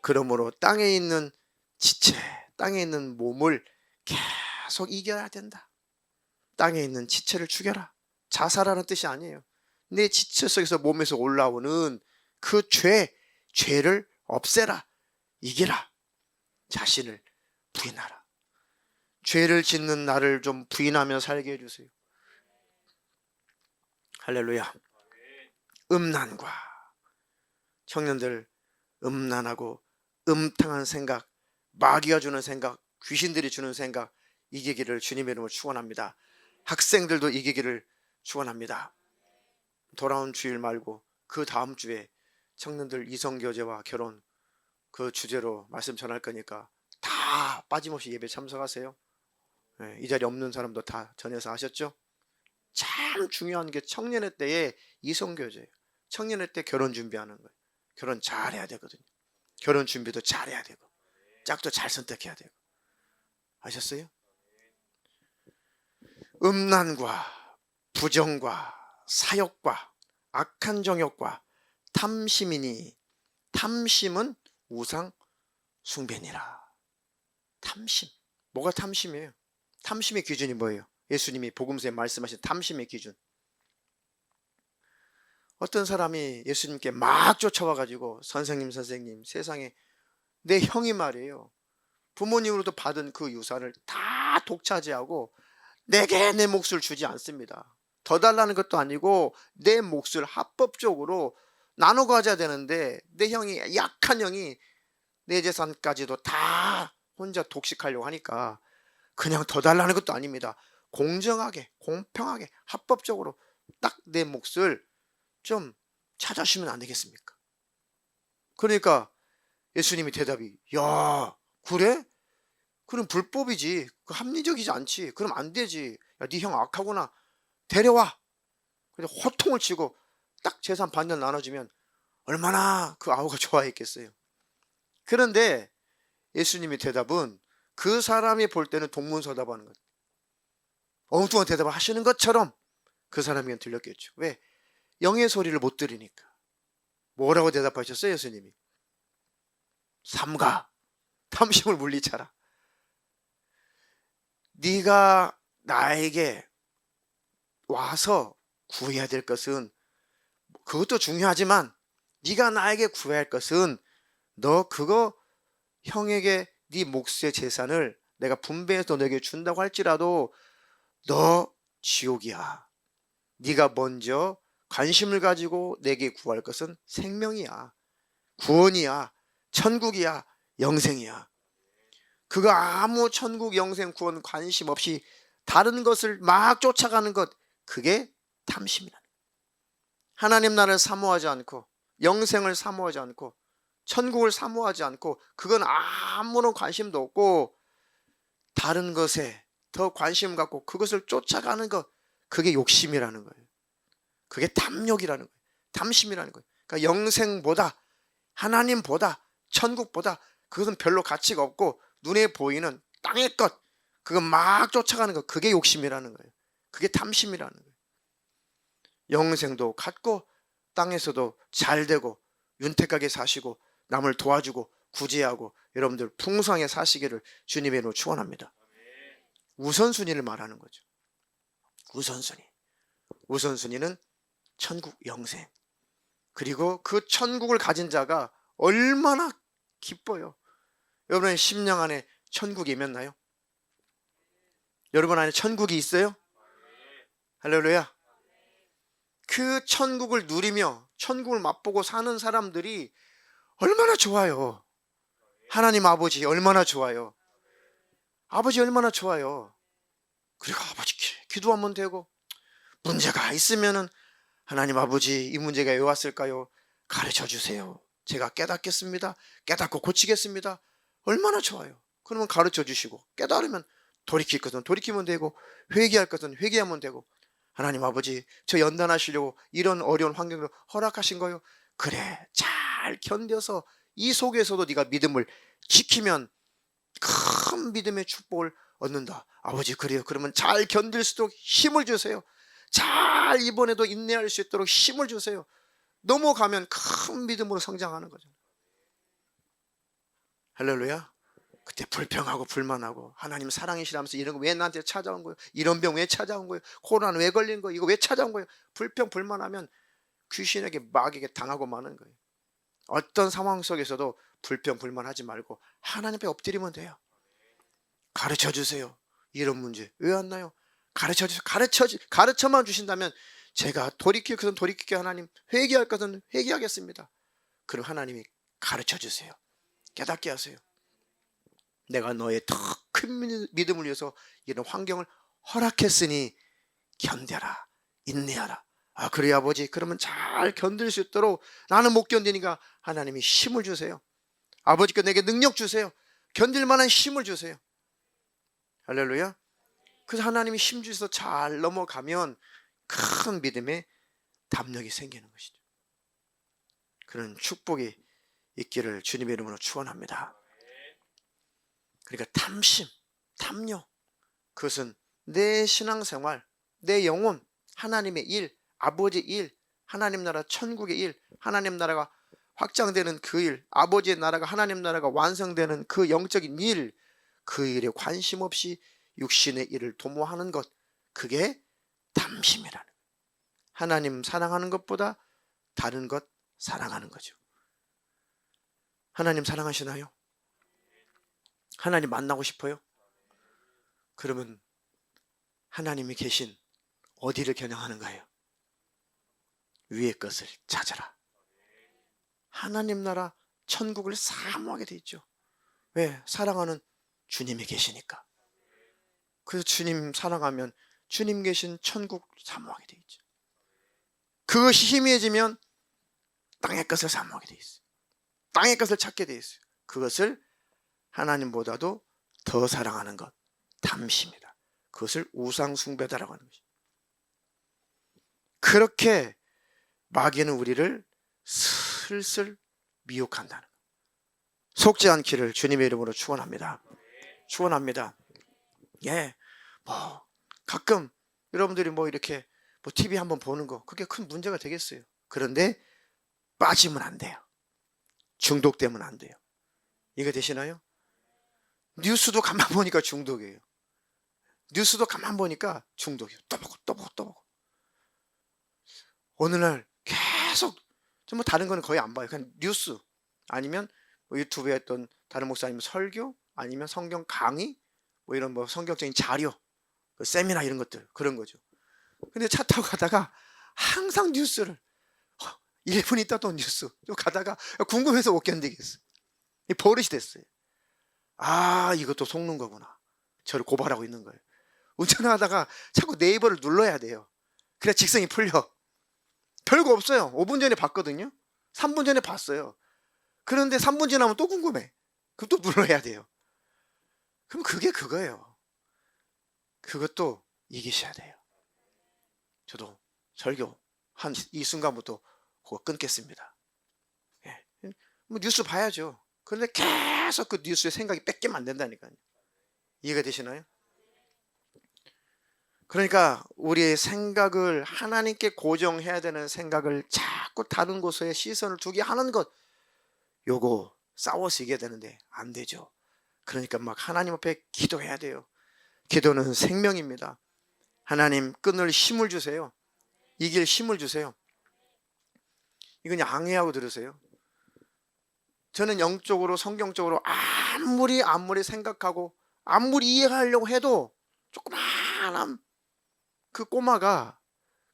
그러므로 땅에 있는 지체, 땅에 있는 몸을 계속 이겨야 된다. 땅에 있는 지체를 죽여라. 자살하는 뜻이 아니에요. 내 지체 속에서 몸에서 올라오는 그 죄를 없애라. 이기라. 자신을 부인하라. 죄를 짓는 나를 좀 부인하며 살게 해주세요. 할렐루야. 음란과 청년들 음란하고 음탕한 생각, 마귀가 주는 생각 귀신들이 주는 생각 이기기를 주님의 이름으로 축원합니다. 학생들도 이기기를 축원합니다. 돌아온 주일 말고 그 다음 주에 청년들 이성교제와 결혼 그 주제로 말씀 전할 거니까 다 빠짐없이 예배 참석하세요. 이 자리에 없는 사람도 다 전해서 하셨죠? 참 중요한 게 청년의 때에 이성교제예요. 청년의 때 결혼 준비하는 거예요. 결혼 잘해야 되거든요. 결혼 준비도 잘해야 되고 짝도 잘 선택해야 되고. 아셨어요? 음란과 부정과 사욕과 악한 정욕과 탐심이니 탐심은 우상 숭배니라. 탐심. 뭐가 탐심이에요? 탐심의 기준이 뭐예요? 예수님이 복음서에 말씀하신 탐심의 기준. 어떤 사람이 예수님께 막 쫓아와가지고 선생님 세상에 내 형이 말이에요. 부모님으로부터 받은 그 유산을 다 독차지하고 내게 내 몫을 주지 않습니다. 더 달라는 것도 아니고 내 몫을 합법적으로 나눠 가져야 되는데 내 형이 약한 형이 내 재산까지도 다 혼자 독식하려고 하니까 그냥 더 달라는 것도 아닙니다. 공정하게 공평하게 합법적으로 딱 내 몫을 좀 찾아주시면 안 되겠습니까? 그러니까 예수님이 대답이 야 그래? 그럼 불법이지. 그 합리적이지 않지. 그럼 안 되지. 야, 네 형 악하구나. 데려와. 그래서 호통을 치고 딱 재산 반전 나눠주면 얼마나 그 아우가 좋아했겠어요. 그런데 예수님의 대답은 그 사람이 볼 때는 동문서답하는 것, 엉뚱한 대답을 하시는 것처럼 그 사람에겐 들렸겠죠. 왜? 영의 소리를 못 들으니까. 뭐라고 대답하셨어요, 예수님이? 삼가 탐심을 물리쳐라. 네가 나에게 와서 구해야 될 것은 그것도 중요하지만 네가 나에게 구해야 할 것은 너 그거 형에게 네 몫의 재산을 내가 분배해서 너에게 준다고 할지라도 너 지옥이야. 네가 먼저 관심을 가지고 내게 구할 것은 생명이야. 구원이야. 천국이야. 영생이야. 그거 아무 천국 영생 구원 관심 없이 다른 것을 막 쫓아가는 것, 그게 탐심이라는 거예요. 하나님 나라를 사모하지 않고 영생을 사모하지 않고 천국을 사모하지 않고 그건 아무런 관심도 없고 다른 것에 더 관심 갖고 그것을 쫓아가는 것, 그게 욕심이라는 거예요. 그게 탐욕이라는 거예요. 탐심이라는 거예요. 그러니까 영생보다 하나님보다 천국보다 그것은 별로 가치가 없고 눈에 보이는 땅의 것, 그거 막 쫓아가는 것, 그게 욕심이라는 거예요. 그게 탐심이라는 거예요. 영생도 갖고 땅에서도 잘 되고 윤택하게 사시고 남을 도와주고 구제하고 여러분들 풍성하게 사시기를 주님의 이름으로 축원합니다. 우선순위를 말하는 거죠. 우선순위는 천국 영생. 그리고 그 천국을 가진 자가 얼마나 기뻐요. 여러분의 심령 안에 천국이 임했나요? 여러분 안에 천국이 있어요? 할렐루야. 그 천국을 누리며 천국을 맛보고 사는 사람들이 얼마나 좋아요. 하나님 아버지 얼마나 좋아요. 아버지 얼마나 좋아요. 그리고 아버지 기도하면 되고 문제가 있으면은 하나님 아버지 이 문제가 왜 왔을까요? 가르쳐 주세요. 제가 깨닫겠습니다. 깨닫고 고치겠습니다. 얼마나 좋아요. 그러면 가르쳐 주시고 깨달으면 돌이킬 것은 돌이키면 되고 회개할 것은 회개하면 되고 하나님 아버지 저 연단하시려고 이런 어려운 환경을 허락하신 거요. 그래 잘 견뎌서 이 속에서도 네가 믿음을 지키면 큰 믿음의 축복을 얻는다. 아버지 그래요. 그러면 잘 견딜 수 있도록 힘을 주세요. 잘 이번에도 인내할 수 있도록 힘을 주세요. 넘어가면 큰 믿음으로 성장하는 거죠. 할렐루야. 그때 불평하고 불만하고 하나님 사랑이시라면서 이런 거 왜 나한테 찾아온 거예요? 이런 병 왜 찾아온 거예요? 코로나는 왜 걸린 거예요? 이거 왜 찾아온 거예요? 불평 불만하면 귀신에게 마귀에게 당하고 마는 거예요. 어떤 상황 속에서도 불평 불만하지 말고 하나님 앞에 엎드리면 돼요. 가르쳐 주세요. 이런 문제 왜 왔나요? 가르쳐 주세요. 가르쳐만 주신다면 제가 돌이킬 것은 돌이킬게 하나님, 회개할 것은 회개하겠습니다. 그럼 하나님이 가르쳐 주세요. 깨닫게 하세요. 내가 너의 더 큰 믿음을 위해서 이런 환경을 허락했으니 견뎌라, 인내하라. 아, 그래요 아버지. 그러면 잘 견딜 수 있도록, 나는 못 견디니까 하나님이 힘을 주세요. 아버지께 내게 능력 주세요. 견딜 만한 힘을 주세요. 할렐루야. 그래서 하나님이 힘 주셔서 잘 넘어가면 큰 믿음의 담력이 생기는 것이죠. 그런 축복이 있기를 주님의 이름으로 축원합니다. 그러니까 탐심, 탐욕, 그것은 내 신앙생활, 내 영혼, 하나님의 일, 아버지의 일, 하나님 나라 천국의 일, 하나님 나라가 확장되는 그 일, 아버지의 나라가, 하나님 나라가 완성되는 그 영적인 일, 그 일에 관심 없이 육신의 일을 도모하는 것, 그게 탐심이라는 거예요. 하나님 사랑하는 것보다 다른 것 사랑하는 거죠. 하나님 사랑하시나요? 하나님 만나고 싶어요? 그러면 하나님이 계신 어디를 겨냥하는 거예요? 위의 것을 찾아라. 하나님 나라 천국을 사모하게 돼 있죠. 왜? 사랑하는 주님이 계시니까. 그래서 주님 사랑하면 주님 계신 천국 사모하게 돼 있죠. 그것이 희미해지면 땅의 것을 사모하게 돼 있어요. 땅의 것을 찾게 돼 있어요. 그것을 하나님보다도 더 사랑하는 것, 탐심이다. 그것을 우상숭배다라고 하는 것입니다. 그렇게 마귀는 우리를 슬슬 미혹한다는 것. 속지 않기를 주님의 이름으로 축원합니다. 축원합니다. 예, 가끔 여러분들이 이렇게 TV 한번 보는 거, 그게 큰 문제가 되겠어요. 그런데 빠지면 안 돼요. 중독되면 안 돼요. 이게 되시나요? 뉴스도 가만 보니까 중독이에요. 뉴스도 가만 보니까 중독이에요. 또 보고 또 보고 또 보고. 어느 날 계속, 뭐 다른 거는 거의 안 봐요. 그냥 뉴스, 아니면 유튜브에 했던 다른 목사님 설교, 아니면 성경 강의, 이런 성경적인 자료, 세미나 이런 것들, 그런 거죠. 근데 차 타고 가다가 항상 뉴스를 1분 있다 또 뉴스 또 가다가 궁금해서 못 견디겠어. 이 버릇이 됐어요. 아, 이것도 속는 거구나. 저를 고발하고 있는 거예요. 운전하다가 자꾸 네이버를 눌러야 돼요. 그래야 직성이 풀려. 별거 없어요. 5분 전에 봤거든요. 3분 전에 봤어요. 그런데 3분 지나면 또 궁금해. 그럼 또 눌러야 돼요. 그럼 그게 그거예요. 그것도 이기셔야 돼요. 저도 설교 한 이 순간부터 그거 끊겠습니다. 예. 뉴스 봐야죠. 그런데 계속 그 뉴스에 생각이 뺏기면 안 된다니까요. 이해가 되시나요? 그러니까 우리의 생각을 하나님께 고정해야 되는 생각을 자꾸 다른 곳에 시선을 두게 하는 것, 요거 싸워서 이겨야 되는데 안 되죠. 그러니까 하나님 앞에 기도해야 돼요. 기도는 생명입니다. 하나님 끊을 힘을 주세요. 이길 힘을 주세요. 이건 양해하고 들으세요. 저는 영적으로 성경적으로 아무리 생각하고 아무리 이해하려고 해도 조그마한 그 꼬마가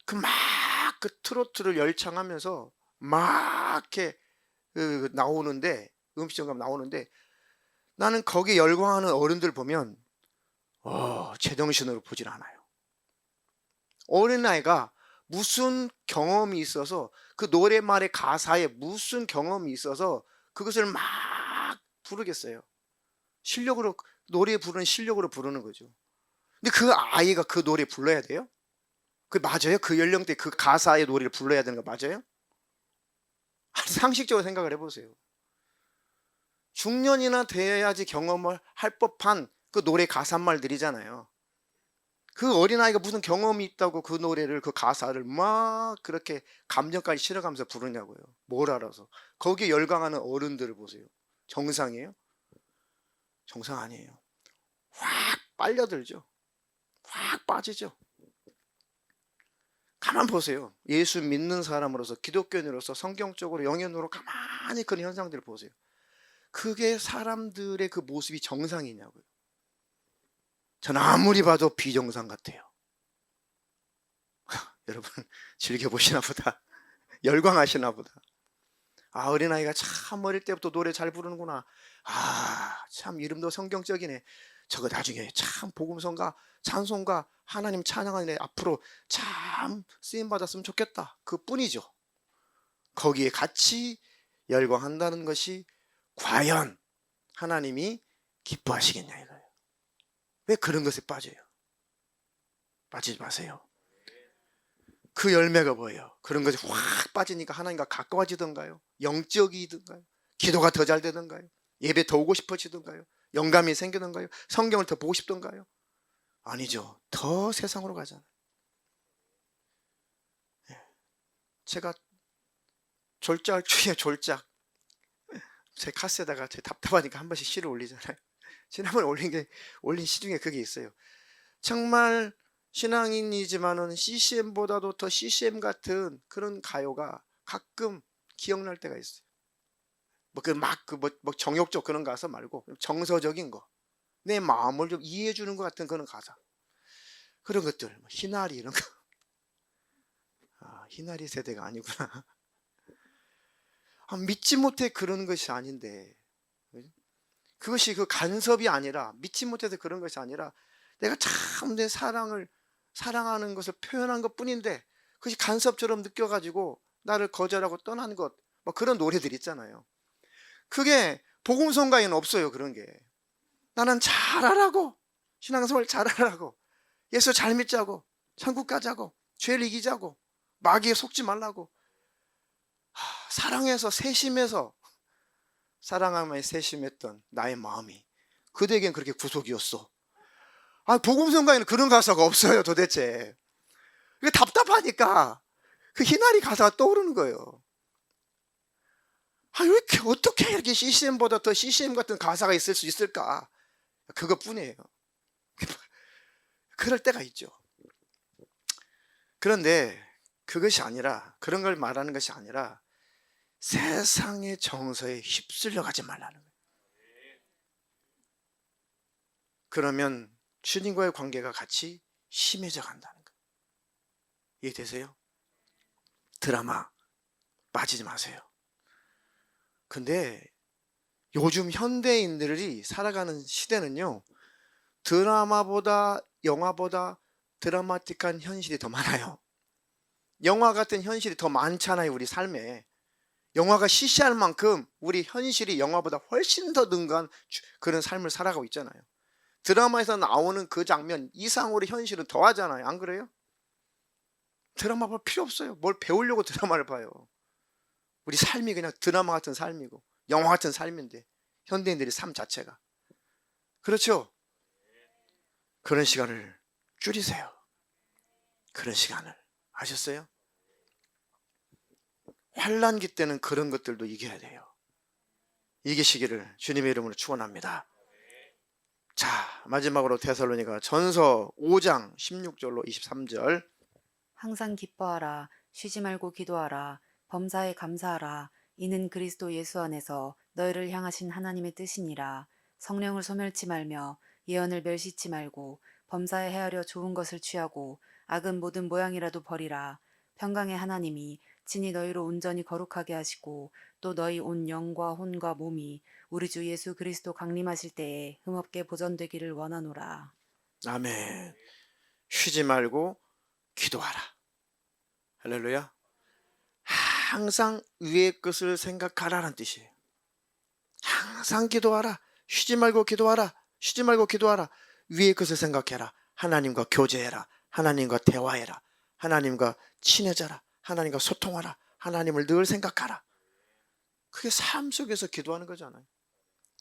그 트로트를 열창하면서 막 이렇게 나오는데, 음식점 가면 나오는데, 나는 거기에 열광하는 어른들 보면 제정신으로 보질 않아요. 어린아이가 무슨 경험이 있어서, 그 노래말의 가사에 무슨 경험이 있어서 그것을 막 부르겠어요. 실력으로, 노래 부르는 실력으로 부르는 거죠. 근데 그 아이가 그 노래 불러야 돼요? 그 맞아요? 그 연령대 그 가사의 노래를 불러야 되는 거 맞아요? 상식적으로 생각을 해보세요. 중년이나 돼야지 경험을 할 법한 그 노래 가사말들이잖아요. 그 어린아이가 무슨 경험이 있다고 그 노래를, 그 가사를 막 그렇게 감정까지 실어가면서 부르냐고요. 뭘 알아서. 거기에 열광하는 어른들을 보세요. 정상이에요? 정상 아니에요. 확 빨려들죠. 확 빠지죠. 가만 보세요. 예수 믿는 사람으로서, 기독교인으로서, 성경적으로, 영연으로 가만히 그런 현상들을 보세요. 그게 사람들의 그 모습이 정상이냐고요. 저는 아무리 봐도 비정상 같아요. 여러분 즐겨보시나 보다. 열광하시나 보다. 어린아이가 참 어릴 때부터 노래 잘 부르는구나. 참 이름도 성경적이네. 저거 나중에 참 복음성가 찬송가 하나님 찬양하는 애 앞으로 참 쓰임 받았으면 좋겠다. 그뿐이죠. 거기에 같이 열광한다는 것이 과연 하나님이 기뻐하시겠냐 이거예요. 왜 그런 것에 빠져요? 빠지지 마세요. 그 열매가 뭐예요? 그런 것이 확 빠지니까 하나님과 가까워지던가요? 영적이던가요? 기도가 더 잘 되던가요? 예배 더 오고 싶어지던가요? 영감이 생기던가요? 성경을 더 보고 싶던가요? 아니죠. 더 세상으로 가잖아요. 제가 졸작 중에 졸작 제 카스에다가 제 답답하니까 한 번씩 시를 올리잖아요. 지난번에 올린 시 중에 그게 있어요. 정말 신앙인이지만은 CCM보다도 더 CCM 같은 그런 가요가 가끔 기억날 때가 있어요. 뭐 정욕적 그런 가사 말고 정서적인 거, 내 마음을 좀 이해해 주는 것 같은 그런 가사, 그런 것들, 뭐 희나리 이런 거. 희나리 세대가 아니구나. 믿지 못해 그런 것이 아닌데, 그것이 그 간섭이 아니라, 믿지 못해서 그런 것이 아니라 내가 참 내 사랑하는 것을 표현한 것 뿐인데 그것이 간섭처럼 느껴가지고 나를 거절하고 떠난 것, 뭐 그런 노래들 있잖아요. 그게 복음성가에는 없어요. 그런 게 나는 잘하라고, 신앙생활 잘하라고, 예수 잘 믿자고, 천국 가자고, 죄를 이기자고, 마귀에 속지 말라고, 사랑해서 세심해서 사랑함에 세심했던 나의 마음이 그대에겐 그렇게 구속이었어. 복음성가에는 그런 가사가 없어요. 도대체 그게 답답하니까 그 희나리 가사가 떠오르는 거예요. 왜 이렇게 어떻게 이렇게 CCM보다 더 CCM 같은 가사가 있을 수 있을까? 그것뿐이에요. 그럴 때가 있죠. 그런데 그것이 아니라, 그런 걸 말하는 것이 아니라 세상의 정서에 휩쓸려 가지 말라는 거예요. 그러면 주님과의 관계가 같이 심해져 간다는 거예요. 이해되세요? 드라마 빠지지 마세요. 근데 요즘 현대인들이 살아가는 시대는요, 드라마보다 영화보다 드라마틱한 현실이 더 많아요. 영화 같은 현실이 더 많잖아요. 우리 삶에 영화가 시시할 만큼 우리 현실이 영화보다 훨씬 더 능가한 그런 삶을 살아가고 있잖아요. 드라마에서 나오는 그 장면 이상으로 현실은 더 하잖아요. 안 그래요? 드라마 볼 필요 없어요. 뭘 배우려고 드라마를 봐요. 우리 삶이 그냥 드라마 같은 삶이고 영화 같은 삶인데, 현대인들의 삶 자체가. 그렇죠? 그런 시간을 줄이세요. 그런 시간을. 아셨어요? 환난기 때는 그런 것들도 이겨야 돼요. 이기시기를 주님의 이름으로 축원합니다. 자, 마지막으로 데살로니가 전서 5장 16절로 23절. 항상 기뻐하라. 쉬지 말고 기도하라. 범사에 감사하라. 이는 그리스도 예수 안에서 너희를 향하신 하나님의 뜻이니라. 성령을 소멸치 말며 예언을 멸시치 말고 범사에 헤아려 좋은 것을 취하고 악은 모든 모양이라도 버리라. 평강의 하나님이 친히 너희로 온전히 거룩하게 하시고 또 너희 온 영과 혼과 몸이 우리 주 예수 그리스도 강림하실 때에 흠없게 보존되기를 원하노라. 아멘. 쉬지 말고 기도하라. 할렐루야. 항상 위의 것을 생각하라는 뜻이에요. 항상 기도하라. 쉬지 말고 기도하라. 쉬지 말고 기도하라. 위의 것을 생각해라. 하나님과 교제해라. 하나님과 대화해라. 하나님과 친해져라. 하나님과 소통하라. 하나님을 늘 생각하라. 그게 삶 속에서 기도하는 거잖아요.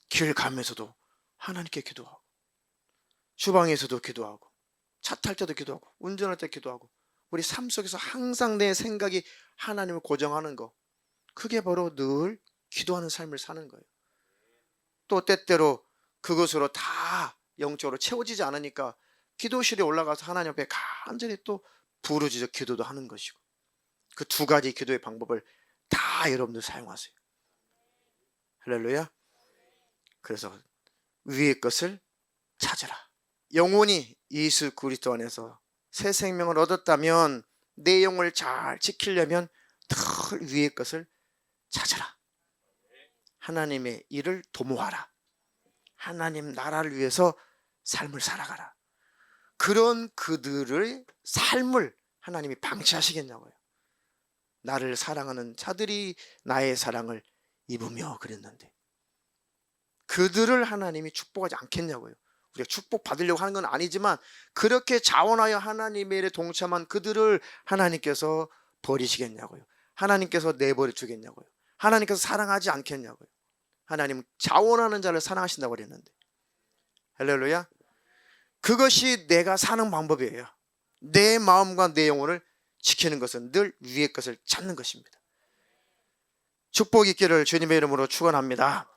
길 가면서도 하나님께 기도하고, 주방에서도 기도하고, 차 탈 때도 기도하고, 운전할 때 기도하고, 우리 삶 속에서 항상 내 생각이 하나님을 고정하는 거, 그게 바로 늘 기도하는 삶을 사는 거예요. 또 때때로 그것으로 다 영적으로 채워지지 않으니까 기도실에 올라가서 하나님 앞에 간절히 또 부르짖어 기도도 하는 것이고, 그 두 가지 기도의 방법을 다 여러분들 사용하세요. 할렐루야. 그래서 위의 것을 찾으라. 영혼이 예수 그리스도 안에서 새 생명을 얻었다면 내 영혼을 잘 지키려면 늘 위의 것을 찾으라. 하나님의 일을 도모하라. 하나님 나라를 위해서 삶을 살아가라. 그런 그들의 삶을 하나님이 방치하시겠냐고요. 나를 사랑하는 자들이 나의 사랑을 입으며 그랬는데 그들을 하나님이 축복하지 않겠냐고요. 우리가 축복 받으려고 하는 건 아니지만 그렇게 자원하여 하나님의 일에 동참한 그들을 하나님께서 버리시겠냐고요. 하나님께서 내버려 두겠냐고요. 하나님께서 사랑하지 않겠냐고요. 하나님은 자원하는 자를 사랑하신다고 그랬는데, 할렐루야. 그것이 내가 사는 방법이에요. 내 마음과 내 영혼을 지키는 것은 늘 위의 것을 찾는 것입니다. 축복 있기를 주님의 이름으로 축원합니다.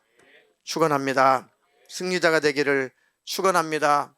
축원합니다. 승리자가 되기를 축원합니다.